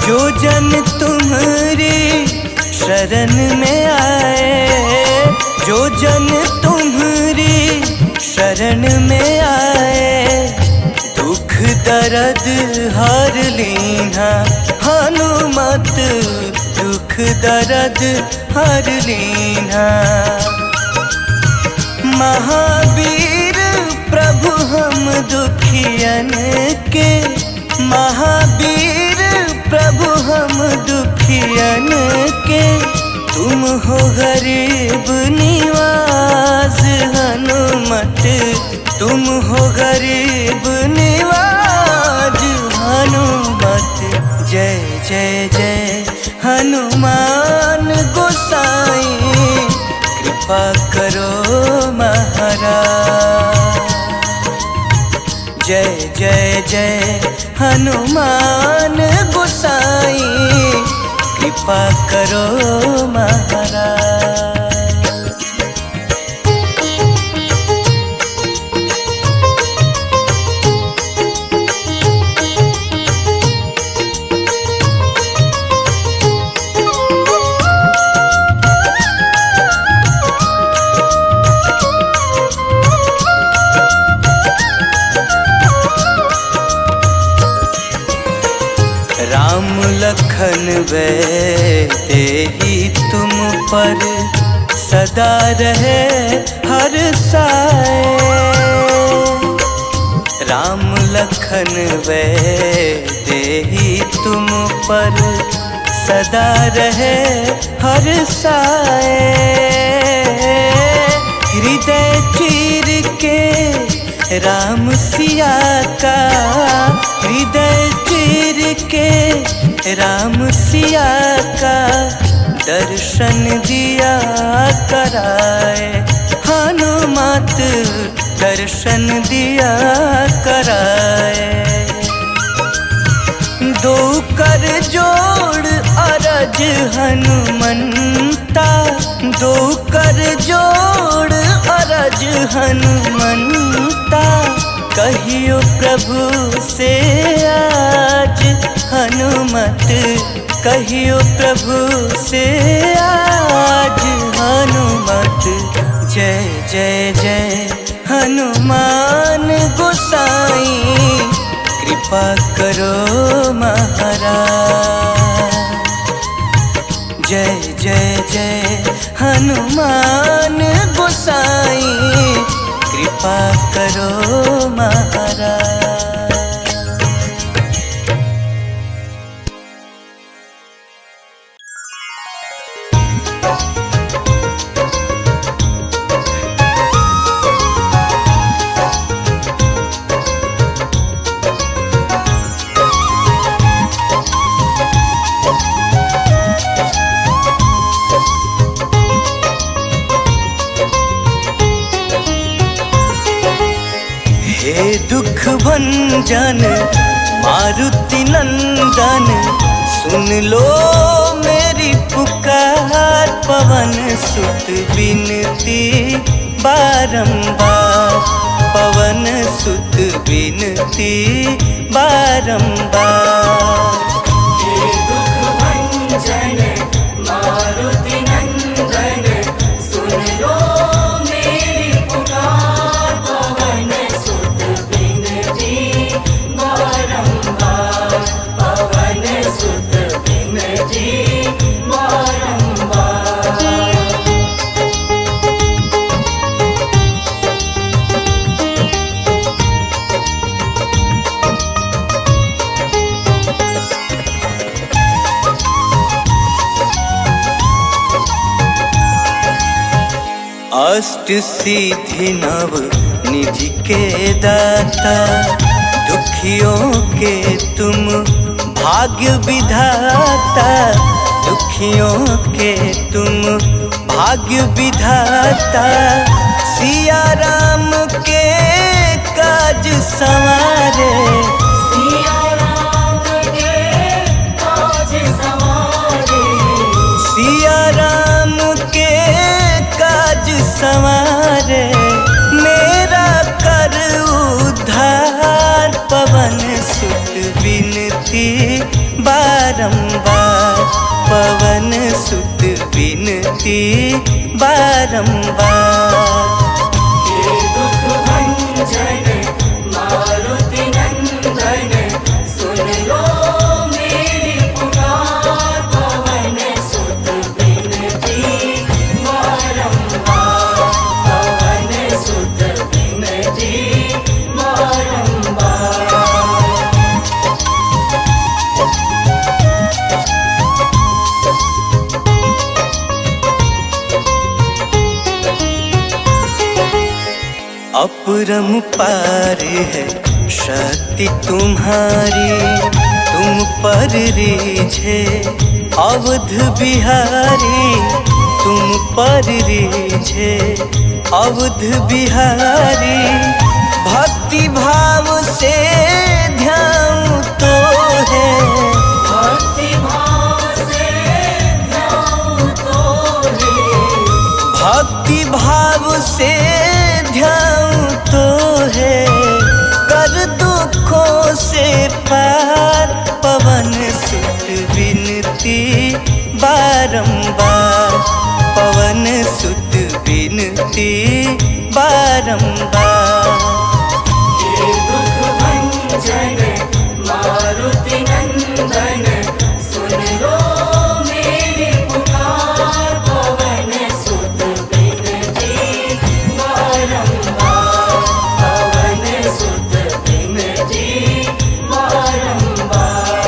जो जन तुम्हारी शरण में आए, जो जन तुम्हारी शरण में आए, दुख दर्द हर लीना। हनुमत दुख दर्द हर लीना। महावीर प्रभु हम दुखियन के, महावीर प्रभु हम दुखियन के। तुम हो गरीब निवास हनुमत, तुम हो गरीब निवाज हनुमत। जय जय जय हनुमान गोसाई, कृपा करो महाराज। जय जय जय हनुमान गोसाई, कृपा करो महाराज। राम लखन तेहि तुम पर सदा रहे हर साए। राम लखन तेहि तुम पर सदा रहे हर साए। हृदय चीर के राम सिया का, हृदय चीर के राम सिया का दर्शन दिया कराए। हनुमत दर्शन दिया कराए। दो कर जोड़ अरज हनुमंता, दो कर जोड़ अरज हनुमंता। कहियो प्रभु से आज हनुमत कहियो प्रभु से आज हनुमत जय जय जय हनुमान गोसाई कृपा करो महाराज। जय जय जय हनुमान गोसाई कृपा करो महाराज। हे दुख भंजन मारुति नंदन सुन लो मेरी पुकार। पवन सुत बिनती बारंबार, पवन सुत बिनती बारंबार। हे दुख भंजन मारुति नंदन सुन लो मेरी पुकार। पवन सुत बिनती बारंबार, पवन सुत बिनती बारंबार। अष्ट सिद्धि नव निधि के दाता, दुखियों के तुम भाग्य विधाता। दुखियों के तुम भाग्य विधाता, सिया राम के काज संवारे। सिया राम के काज संवारे, सिया राम के काज संवारे। मेरा कर उद्धार, पवन सुत बिनती बारंबार, पवन सुत बिनती बारंबार। हे दुख भंजन मारुति नंदन सुन लो मेरी पुकार। पवन सुत बिनती बारंबार, पवन सुत बिनती बारंबार। अपरंपार है शक्ति तुम्हारी, तुम पर रीझे अवध बिहारी। तुम पर रीझे अवध बिहारी, भक्ति भाव से ध्यान तो है। भक्ति भाव से ध्यान तो है, भक्ति भाव से ध्यान तो है। कर दुखों से पार, पवन सुत बिनती बारंबार, पवन सुत बिनती बारंबार। हे दुख भंजन मारुति नंदन सुन लो मेरी पुकार। पवन सुत बिनती बारंबार, पवन सुत बिनती बारंबार।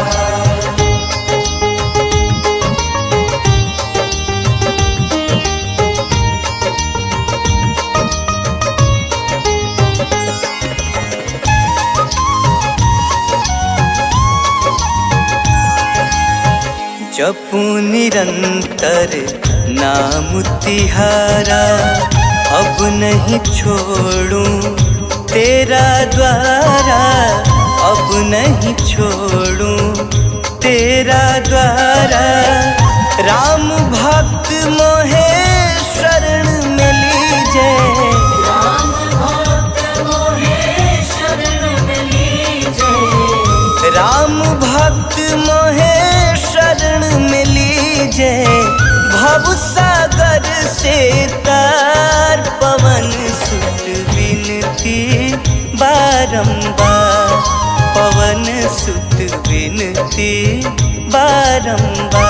जपू निरंतर नाम तिहारा, अब नहीं छोड़ूं तेरा द्वारा। अब नहीं छोड़ूं तेरा द्वारा। राम भक्त मोहे शरण में लीजे, राम भक्त मोहे शरण में लीजे। राम भक्त मोहे शरण बारंबार।